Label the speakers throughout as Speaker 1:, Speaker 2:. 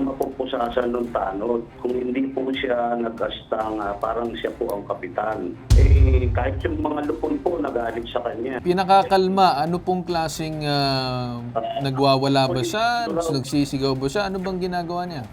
Speaker 1: mapupusasan ng tanod kung hindi po siya nagkastang parang siya po ang kapitan. Eh, kahit yung mga lupon po nagalit sa kanya.
Speaker 2: Pinakakalma, ano pong klaseng nagwawala ba siya? Nagsisigaw ba siya? Ano bang ginagawa niya?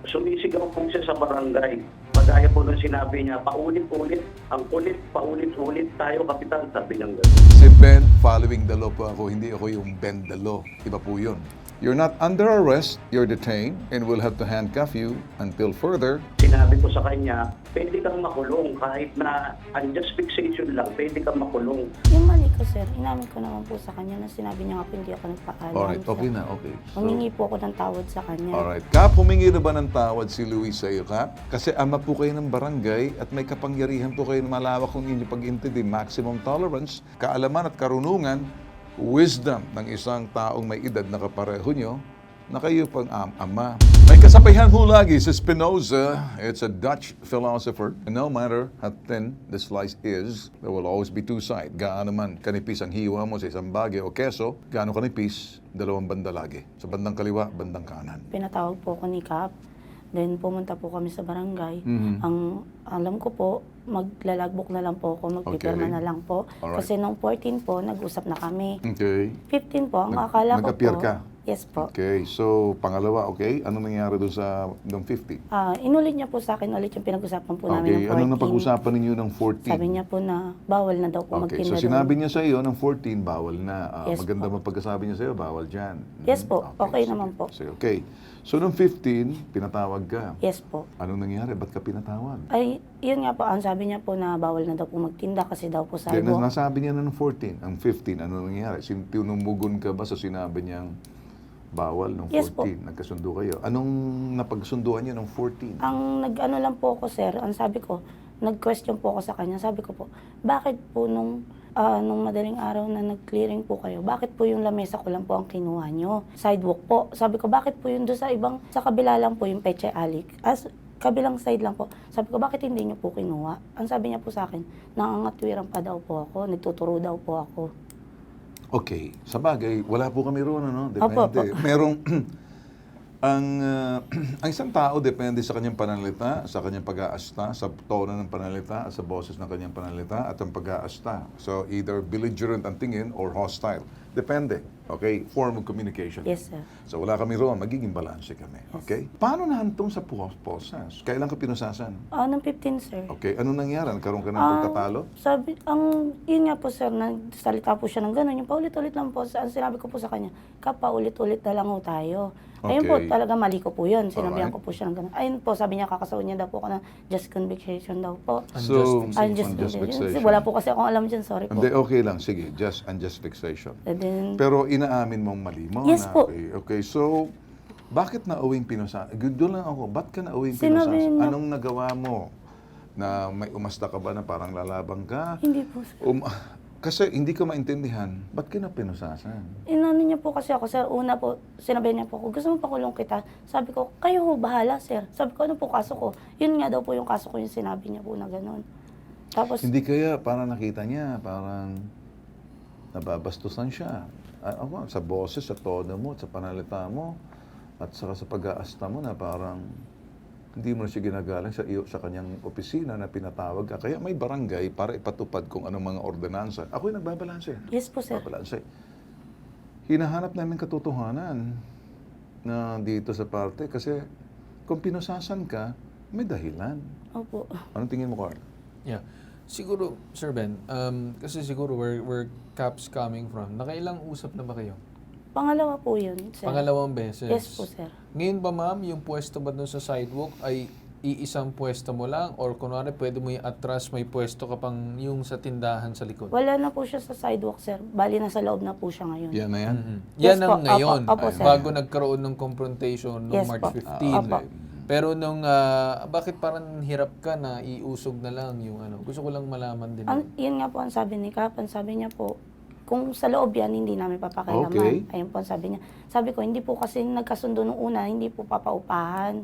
Speaker 1: Sumisigaw po siya sa barangay. Pagaya po nung sinabi niya, paulit-ulit, ang kulit, paulit-ulit tayo, kapitan, sabi niya gano'n.
Speaker 3: Si Ben, following the law po ako, hindi ako yung bend the law. Iba po yun. You're not under arrest, you're detained, and we'll have to handcuff you until further.
Speaker 1: Sinabi ko sa kanya, pwede kang makulong kahit na unjust fixation lang, pwede kang makulong.
Speaker 4: Yung mali ko, sir, inamin ko naman po sa kanya na sinabi niya nga po hindi ako nagpaalam.
Speaker 3: Alright, okay
Speaker 4: sir.
Speaker 3: na, okay.
Speaker 4: Humingi po ako ng tawad sa kanya.
Speaker 3: Alright. Kap, humingi na ba ng tawad si Luis sa iyo, Kap? Kasi ama po kayo ng barangay at may kapangyarihan po kayo na malawak kung inyong pag-intindi, maximum tolerance, kaalaman at karunungan, wisdom ng isang taong may edad na kapareho nyo, na kayo pang ama. May kasabihan ho lagi sa Spinoza, it's a Dutch philosopher, and no matter how thin the slice is, there will always be two sides. Gaano man kanipis ang hiwa mo sa isang bagay o keso, gaano kanipis, dalawang banda lagi. Sa bandang kaliwa, bandang kanan.
Speaker 4: Pinatawag po ako ni Kap. Then pumunta po kami sa barangay. Ang alam ko po, maglalagbok na lang po ako, magpipirma
Speaker 3: Okay.
Speaker 4: na lang po.
Speaker 3: Alright.
Speaker 4: Kasi nung 14 po, nag-usap na kami.
Speaker 3: Okay.
Speaker 4: 15 po, ang akala ko
Speaker 3: Nag-appear
Speaker 4: po.
Speaker 3: ka?
Speaker 4: Yes po.
Speaker 3: Okay, so pangalawa, okay? Anong nangyari doon sa ng 50?
Speaker 4: Inulit niya po sa akin ulit yung pinag-usapan po namin
Speaker 3: Okay,
Speaker 4: ng 14.
Speaker 3: anong napag-usapan ninyo ng 14?
Speaker 4: Sabi niya po na bawal na daw po
Speaker 3: Okay,
Speaker 4: magtinda
Speaker 3: so
Speaker 4: doon.
Speaker 3: sinabi niya sa iyo ng 14, bawal na.
Speaker 4: Yes
Speaker 3: Maganda
Speaker 4: po.
Speaker 3: mapagkasabi niya sa iyo, bawal dyan.
Speaker 4: Yes po, okay
Speaker 3: sige.
Speaker 4: naman po.
Speaker 3: Sige, okay. So nung 15, pinatawag ka.
Speaker 4: Yes po.
Speaker 3: Anong nangyari? Ba't ka pinatawag?
Speaker 4: Ay, yun nga po, ang sabi niya po na bawal na daw po magtinda kasi daw po
Speaker 3: Kaya
Speaker 4: sidewalk.
Speaker 3: nasabi niya na ng 14. Ang 15, ano nangyari? Tinumugon ka ba sa sinabi niyang bawal ng 14?
Speaker 4: Yes po.
Speaker 3: Nagkasundo kayo. Anong napagsunduan niyo ng 14?
Speaker 4: Ang nag-ano lang po ako, sir, ang sabi ko, nag-question po ako sa kanya. Sabi ko po, bakit po nung madaling araw na nag-clearing po kayo, bakit po yung lamesa ko lang po ang kinuha nyo? Sidewalk po. Sabi ko, bakit po yun doon sa kabila lang po yung Peche Alik? As kabilang side lang po. Sabi ko, bakit hindi nyo po kinuha? Ang sabi niya po sa akin, nangangatwiran pa daw po ako, nagtuturo daw po ako.
Speaker 3: Okay. Sa bagay, wala po kami roon, ano?
Speaker 4: Opo,
Speaker 3: Depende. Merong, ang isang tao depende sa kanyang pananalita, sa kanyang pag-aasta, sa tono ng pananalita, sa boses ng kanyang pananalita, at ang pag-aasta. So, either belligerent ang tingin or hostile. Depende. Okay? Form of communication.
Speaker 4: Yes, sir.
Speaker 3: So, wala kami roon. Magiging balanse kami. Okay? Paano nahantong sa posas? Kailan ka pinusasan?
Speaker 4: Ng 15, sir.
Speaker 3: Okay. Anong nangyari? Nagkaroon ka ng pagkatalo?
Speaker 4: Yun nga po, sir, nagsalita po siya ng gano'n. Yung paulit-ulit lang po, ang sinabi ko po sa kanya, paulit-ulit na lang ho tayo. Ayun po,
Speaker 3: Okay.
Speaker 4: talaga mali ko po yun. Sinabihan
Speaker 3: Alright.
Speaker 4: ko po siya ng gano'n. Ayun po, sabi niya, kakasawin niya daw po ako ng just conviction daw po.
Speaker 3: So,
Speaker 4: Unjust
Speaker 3: unjust
Speaker 4: fixation.
Speaker 3: fixation.
Speaker 4: Wala po kasi akong alam dyan, sorry po.
Speaker 3: Hindi, okay lang. Sige. Just unjust fixation.
Speaker 4: And then,
Speaker 3: Pero inaamin mong mali mo?
Speaker 4: Yes
Speaker 3: na,
Speaker 4: po.
Speaker 3: Okay, okay. So, bakit nauwing pinusasan? Doon lang ako. Ba't ka nauwing
Speaker 4: Sinabi
Speaker 3: pinusasan?
Speaker 4: niya-
Speaker 3: Anong nagawa mo? Na may umasta ka ba na parang lalabang ka?
Speaker 4: hindi po, sir.
Speaker 3: Kasi hindi ko maintindihan. Ba't ka na pinusasan?
Speaker 4: Inano niya po kasi ako, sir. Una po, sinabi niya po ako, gusto mo pakulong kita? Sabi ko, kayo ho, bahala, sir. Sabi ko, ano po kaso ko? Yun nga daw po yung kaso ko, yung sinabi niya po na gano'n. Tapos,
Speaker 3: Hindi kaya parang nakita niya, parang nababastusan siya. Ako, sa boses, sa tono mo, sa panalita mo, at saka sa pag-aasta mo na parang hindi mo na siya ginagalang sa kanyang opisina na pinatawag ka. Kaya may barangay para ipatupad kung anong mga ordinansa. Ako'y nagbabalanse.
Speaker 4: yes po, sir.
Speaker 3: Babalanse. Hinahanap namin katotohanan na dito sa parte kasi kung pinusasan ka, may dahilan.
Speaker 4: Opo.
Speaker 3: Anong tingin mo, Carl?
Speaker 2: Yeah. Siguro, Sir Ben, kasi siguro where Cap's coming from, nakailang usap na ba kayo?
Speaker 4: Pangalawa po yun, sir.
Speaker 2: Pangalawang beses?
Speaker 4: Yes po, sir.
Speaker 2: Ngayon ba, ma'am, yung pwesto ba dun sa sidewalk ay iisang pwesto mo lang? Or kunwari, pwede mo yung atras, may pwesto ka pang yung sa tindahan sa likod?
Speaker 4: Wala na po siya sa sidewalk, sir. Bali, nasa loob na po siya ngayon.
Speaker 3: Yan na yan?
Speaker 2: Yan
Speaker 4: Yes
Speaker 2: ang
Speaker 4: po.
Speaker 2: ngayon,
Speaker 4: Opo, sir.
Speaker 2: bago nagkaroon ng confrontation noong
Speaker 4: Yes
Speaker 2: March
Speaker 4: po.
Speaker 2: 15.
Speaker 4: Opo.
Speaker 2: Pero nung, bakit parang hirap ka na iusog na lang yung ano? Gusto ko lang malaman din.
Speaker 4: Yun nga po ang sabi ni Kap. Ang sabi niya po, kung sa loob yan, hindi namin papakailaman.
Speaker 3: Okay.
Speaker 4: Ayun po ang sabi niya. Sabi ko, hindi po kasi nagkasundo nung una, hindi po papaupahan.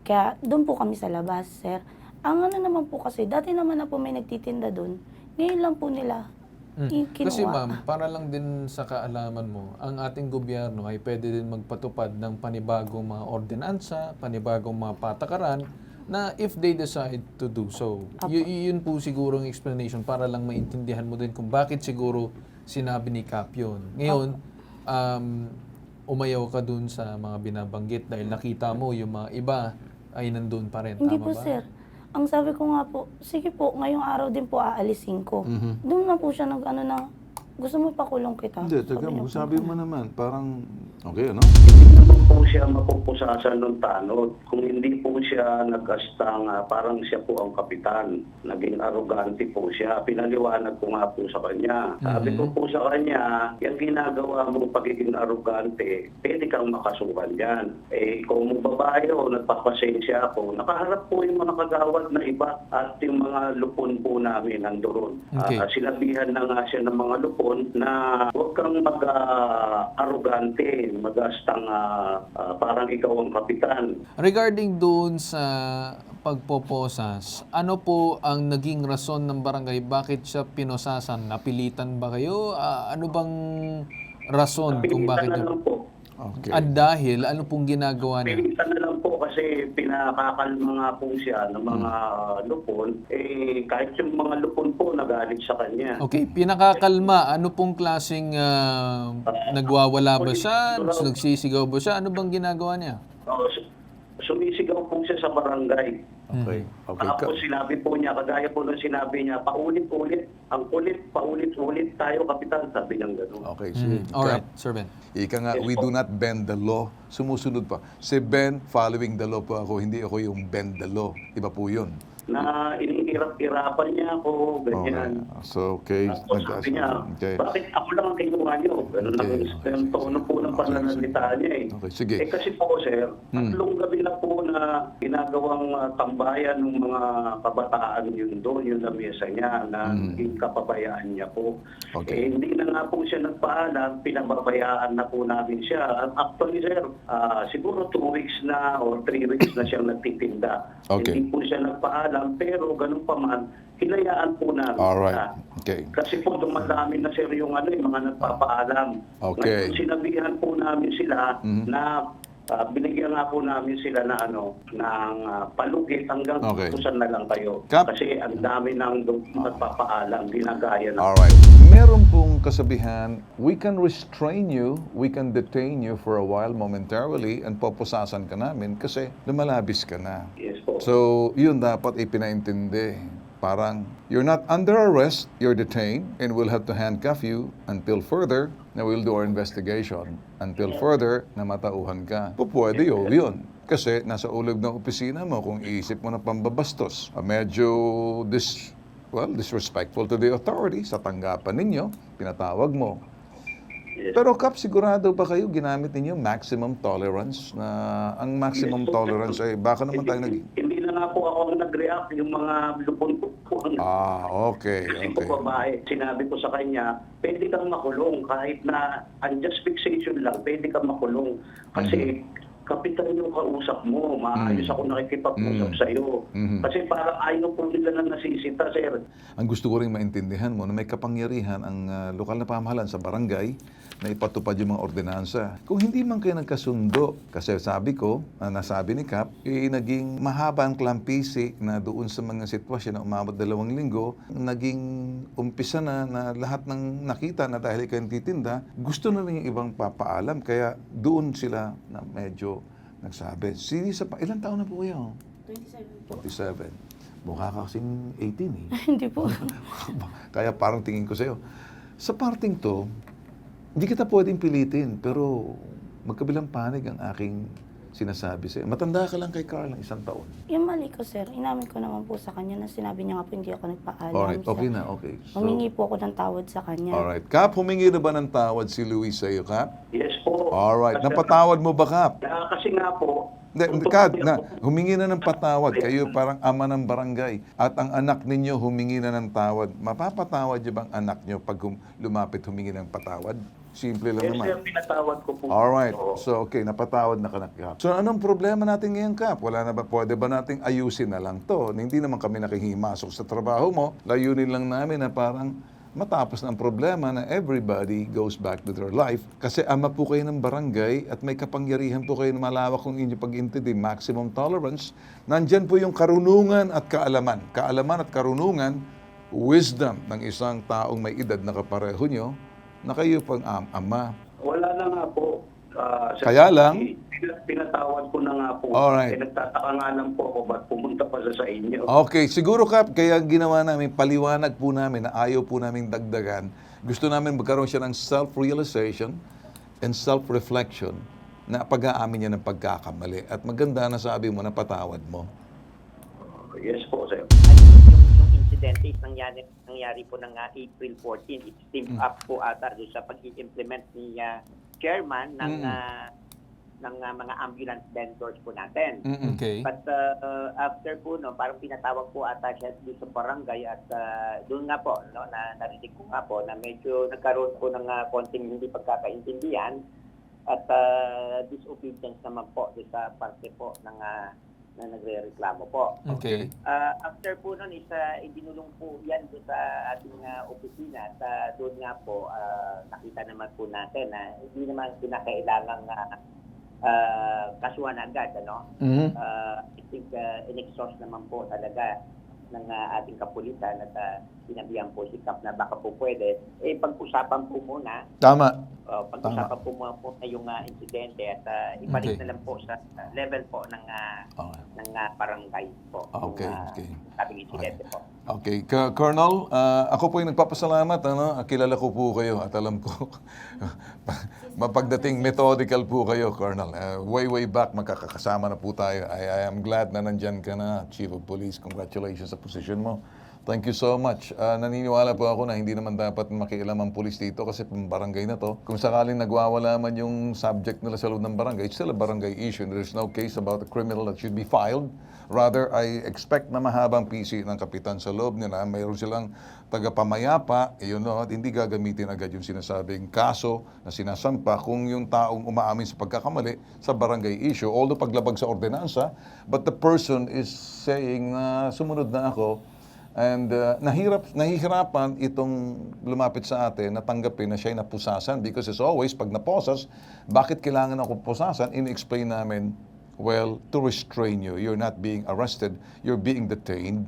Speaker 4: Kaya doon po kami sa labas, sir. Ang ano naman po kasi, dati naman na po may nagtitinda doon. Ngayon lang po nila kinuha.
Speaker 2: Kasi ma'am, para lang din sa kaalaman mo, ang ating gobyerno ay pwede din magpatupad ng panibagong mga ordinansa, panibagong mga patakaran na if they decide to do so. Yun po siguro ang explanation para lang maintindihan mo din kung bakit siguro sinabi ni Kap yun. Ngayon, umayaw ka dun sa mga binabanggit dahil nakita mo yung mga iba ay nandun pa rin.
Speaker 4: Hindi
Speaker 2: Tama
Speaker 4: po,
Speaker 2: ba?
Speaker 4: sir. Ang sabi ko nga po, sige po, ngayong araw din po aalisin ko.
Speaker 2: Mhm.
Speaker 4: Doon na po siya nag-ano na, gusto mo pakulong kita?
Speaker 3: Hindi, teka
Speaker 4: niya
Speaker 3: mo,
Speaker 4: po.
Speaker 3: sabi mo naman, parang, okay, ano?
Speaker 1: Hindi naman po siya mapupusasan ng tanod. Kung hindi po siya nagkastang parang siya po ang kapitan. Naging arrogante po siya. Pinaliwanag ko nga po sa kanya. Sabi ko po sa kanya, yung ginagawa mong pagiging arrogante, pwede kang makasukan dyan. Eh, kung mong babae o nagpapasensya ako, nakaharap po yung mga kagawad na iba at yung mga lupon po namin nandoon.
Speaker 2: Okay.
Speaker 1: Sinabihan na nga siya ng mga lupon na huwag kang mag-arrogante, magastang parang ikaw ang kapitan.
Speaker 2: Regarding doon sa pagpoposas, ano po ang naging rason ng barangay? Bakit siya pinosasan? Napilitan ba kayo? Ano bang rason kung bakit
Speaker 1: Pilitan na
Speaker 2: niyo?
Speaker 1: lang po.
Speaker 3: Okay.
Speaker 2: At dahil, ano pong ginagawa niya?
Speaker 1: Pilitan na lang po kasi pinakakalma nga po siya ng mga lupon. Eh, kahit yung mga lupon po nagalit sa kanya.
Speaker 2: Okay, pinakakalma, ano pong klaseng nagwawala ba siya? Nagsisigaw ba siya? Ano bang ginagawa niya?
Speaker 1: Sumisigaw po siya sa barangay.
Speaker 3: Okay. Okay.
Speaker 1: Tapos sinabi po niya, kagaya po nung sinabi niya, paulit-ulit, ang kulit, paulit-ulit tayo, kapitan, sabi niyang gano'n.
Speaker 3: Okay, sige.
Speaker 2: Alright, Sir Ben.
Speaker 3: Ika nga, we do not bend the law. Sumusunod pa. Si Ben, following the law po ako. Hindi ako yung bend the law. Iba po yun.
Speaker 1: Na inihirap-hirapan niya ako, ganyan.
Speaker 3: Okay. So, okay.
Speaker 1: Tapos sabi niya,
Speaker 3: Okay.
Speaker 1: bakit ako lang ang kinuha niyo? Ganun
Speaker 3: Okay.
Speaker 1: ang tono po ng pananalita niya eh.
Speaker 3: Okay, sige.
Speaker 1: Eh kasi po sir, tatlong gabi na po na ginagawang tambayan ng mga kabataan yun doon, yung lamesa niya, na naging kapabayaan niya po.
Speaker 3: Okay.
Speaker 1: Eh hindi na nga po siya nagpaalam, pinababayaan na po namin siya. At actually sir, siguro 2 weeks na or 3 weeks na siyang nagtitinda.
Speaker 3: Okay.
Speaker 1: Hindi po siya nagpaalam, pero ganun pa man, hinayaan po namin
Speaker 3: Alright.
Speaker 1: siya.
Speaker 3: Okay.
Speaker 1: Kasi po dumadami na sir yung mga nagpapaalam.
Speaker 3: Okay.
Speaker 1: Ngayon, sinabihan po namin sila na binigyan nga po namin sila na ng palugit hanggang
Speaker 3: Okay.
Speaker 1: kusan na lang kayo.
Speaker 3: Kap.
Speaker 1: Kasi ang dami ng nagpapaalam, ginagaya na.
Speaker 3: Alright. Meron pong kasabihan, we can restrain you, we can detain you for a while momentarily and poposasan ka namin kasi lumalabis ka na.
Speaker 1: Yes po.
Speaker 3: So, yun dapat ipinaintindi. Parang, you're not under arrest, you're detained, and we'll have to handcuff you until further na we'll do our investigation. Until further na matauhan ka. Pwede yun. Kasi nasa ulog ng opisina mo kung iisip mo na pambabastos. Medyo disrespectful to the authority sa tanggapan ninyo, pinatawag mo.
Speaker 1: Yes.
Speaker 3: Pero Kap, sigurado ba kayo ginamit ninyo maximum tolerance na ang maximum tolerance ay baka naman tayo
Speaker 1: Hindi na nga po ako ang nag-react, yung mga lupon po ang
Speaker 3: okay,
Speaker 1: Kasi
Speaker 3: okay.
Speaker 1: po babae, sinabi ko sa kanya, pwede kang makulong kahit na unjust fixation lang, pwede kang makulong. Kasi kapitan yung kausap mo, maayos ako nakikipag-usap sa'yo. Kasi parang ayaw po nila na nasisita, sir.
Speaker 3: Ang gusto ko rin maintindihan mo na may kapangyarihan ang lokal na pamahalaan sa barangay na ipatupad yung mga ordinansa. Kung hindi man kayo nagkasundo, kasi sabi ko, nasabi ni Kap, naging mahaba ang klampisi na doon sa mga sitwasyon na umabot 2 linggo, naging umpisa na lahat ng nakita na dahil ikaw yung titinda, gusto na rin yung ibang papaalam. Kaya doon sila na medyo nagsabi. Ilan taon na po kayo?
Speaker 4: 27 po.
Speaker 3: 27. Mukha ka kasing 18 eh.
Speaker 4: Hindi po.
Speaker 3: Kaya parang tingin ko sa'yo. Sa parting to, hindi kita pwedeng pilitin, pero magkabilang panig ang aking sinasabi sa'yo. Matanda ka lang kay Carl ng 1 taon.
Speaker 4: Yung mali ko, sir, inamin ko naman po sa kanya na sinabi niya nga po hindi ako nagpaalam.
Speaker 3: Alright, okay
Speaker 4: Sir.
Speaker 3: na, okay.
Speaker 4: Humingi po ako ng tawad sa kanya.
Speaker 3: Alright. Kap, humingi na ba ng tawad si Luis sa'yo, Kap?
Speaker 1: Yes po.
Speaker 3: Alright.
Speaker 1: Kasi-
Speaker 3: Napatawad mo ba, Kap?
Speaker 1: Kasi nga po,
Speaker 3: Hindi, Kap, humingi na ng patawad. Kayo parang ama ng barangay. At ang anak ninyo humingi na ng tawad. Mapapatawad niyo bang anak niyo pag lumapit humingi ng patawad? Simple lang
Speaker 1: yes,
Speaker 3: naman.
Speaker 1: sir, pinatawad ko po.
Speaker 3: Alright.
Speaker 1: Oo.
Speaker 3: So, okay, napatawad na ka na, Kap. So, anong problema natin ngayon, Kap? Wala na ba? Pwede ba nating ayusin na lang to? Hindi naman kami nakihimasok sa trabaho mo. Layunin lang namin na parang matapos ng problema na everybody goes back to their life. Kasi ama po kayo ng barangay at may kapangyarihan po kayo na malawak kung inyong pag-intindi, maximum tolerance. Nandyan po yung karunungan at kaalaman. Kaalaman at karunungan, wisdom ng isang taong may edad na kapareho nyo, na kayo pang ama.
Speaker 1: Wala na nga po. Sir,
Speaker 3: Kaya lang?
Speaker 1: Pinatawad ko na nga po.
Speaker 3: Alright.
Speaker 1: Nagtataka nga lang po ako ba't pumunta pa sa inyo.
Speaker 3: Okay, siguro Kap, kaya ginawa namin, paliwanag po namin na ayaw po namin dagdagan. Gusto namin magkaroon siya ng self-realization and self-reflection na pag-aamin niya ng pagkakamali. At maganda na sabi mo na patawad mo.
Speaker 1: Yes po, sir.
Speaker 5: Yung incident is nangyari po ng April 14. It's teamed up po ata doon sa pag-implement ni chairman ng mga ambulance vendors po natin.
Speaker 2: Okay.
Speaker 5: But after po, no, parang pinatawag po ata siya doon sa barangay at doon nga po, no, narinig ko nga po na medyo nagkaroon po ng konting hindi pagkakaintindihan at disobedience naman po doon sa parte po ng na nagre-reklamo po.
Speaker 2: Okay.
Speaker 5: After po nun is idinulong po yan doon sa ating opisina at doon nga po nakita naman po natin na hindi naman kinakailangang kasuhan agad, ano? I think in-exhaust naman po talaga ng ating kapulisan at sinabihan po si Kap na baka po pwede. Pag-usapan po muna.
Speaker 3: Tama.
Speaker 5: Pag-usapan po muna po na yung insidente at ibalik
Speaker 2: Okay.
Speaker 5: na lang po sa level po ng barangay po.
Speaker 3: Okay,
Speaker 5: yung,
Speaker 3: okay.
Speaker 5: sabing insidente po.
Speaker 3: Okay, Colonel, ako po yung nagpapasalamat. Kilala ko po kayo at alam ko, mapagdating methodical po kayo, Colonel. Way back, magkakasama na po tayo. I am glad na nandyan ka na, Chief of Police. Congratulations sa position mo. Thank you so much. Naniniwala po ako na hindi naman dapat makialam ang pulis dito kasi barangay na to. Kung sakaling nagwawala man yung subject nila sa loob ng barangay, it's still a barangay issue. There's no case about a criminal that should be filed. Rather, I expect na mahabang PC ng kapitan sa loob nila. Mayroon silang tagapamayapa, at hindi gagamitin agad yung sinasabing kaso na sinasampa kung yung taong umaamin sa pagkakamali sa barangay issue. Although paglabag sa ordinansa, but the person is saying na sumunod na ako. And nahihirapan itong lumapit sa atin na tanggapin na siya'y napusasan because as always, pag naposas, bakit kailangan ako pusasan? In-explain namin, well, to restrain you. You're not being arrested, you're being detained.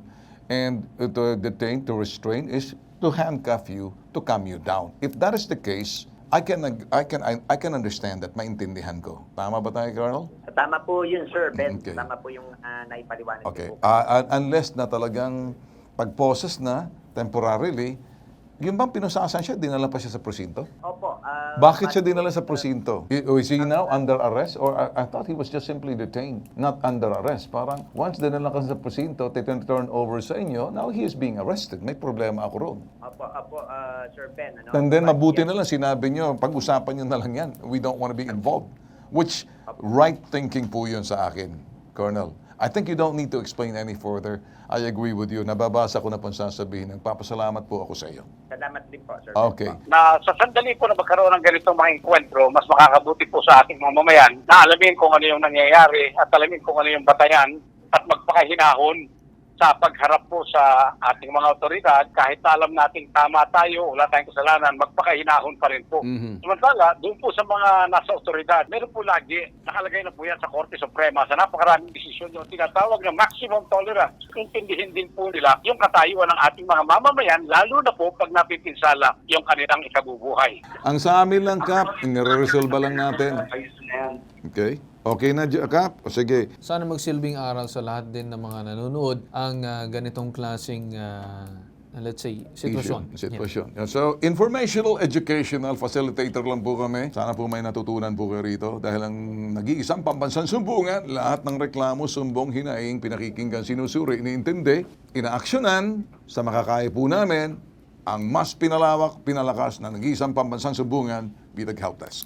Speaker 3: And to detain, to restrain is to handcuff you, to calm you down. If that is the case, I can understand that, maintindihan ko. Tama ba tayo, Colonel?
Speaker 5: Tama po yun, Sir Ben.
Speaker 3: Okay.
Speaker 5: Tama po yung naipaliwanag
Speaker 3: Okay.
Speaker 5: po.
Speaker 3: Unless na talagang pag-poses na, temporarily, yung bang pinusasan siya, dinala pa siya sa presinto?
Speaker 5: Opo.
Speaker 3: Bakit siya dinala sa presinto? Is he now under arrest? Or I thought he was just simply detained, not under arrest. Parang once dinala ka sa presinto, turn over sa inyo, now he is being arrested. May problema ako roon.
Speaker 5: Opo, Sir Ben. Ano?
Speaker 3: And then
Speaker 5: But
Speaker 3: mabuti
Speaker 5: yes,
Speaker 3: na lang, sinabi nyo, pag-usapan nyo na lang yan. We don't want to be involved. Which, right thinking po yun sa akin, Colonel. I think you don't need to explain any further. I agree with you. Nababasa ko na po sasabihin. Nagpapasalamat po ako sa iyo.
Speaker 5: Salamat din po, Sir.
Speaker 3: Okay.
Speaker 6: Na sa sandali po na magkaroon ng ganitong mga enkwentro, mas makakabuti po sa ating mga mamayan na alamin kung ano yung nangyayari at alamin kung ano yung batayan at magpakahinahon sa pagharap po sa ating mga otoridad. Kahit na alam nating tama tayo, wala tayong kasalanan, magpakahinahon pa rin po. Samantala, doon po sa mga nasa otoridad, meron po lagi, nakalagay na po yan sa Korte Suprema, sa napakaraming desisyon yung tinatawag na maximum tolerance. Intindihin din po nila yung katayuan ng ating mga mamamayan, lalo na po pag napipinsala yung kanilang ikabubuhay.
Speaker 3: Ang sa amin lang, Kap, nire-resolve lang natin.
Speaker 1: Ayos na yan.
Speaker 3: Okay? Okay na, Kap? O sige.
Speaker 2: Sana magsilbing aral sa lahat din ng mga nanonood ang ganitong klaseng, let's say, sitwasyon.
Speaker 3: Sitwasyon. Yeah. So, informational, educational facilitator lang po kami. Sana po may natutunan po kayo rito. Dahil ang nag-iisang pambansang sumbungan, lahat ng reklamo, sumbong, hinaing, pinakikinggan, sinusuri, iniintindi, inaaksyonan sa makakaya po namin ang mas pinalawak, pinalakas na nag-iisang pambansang sumbungan, Bitag Help Desk.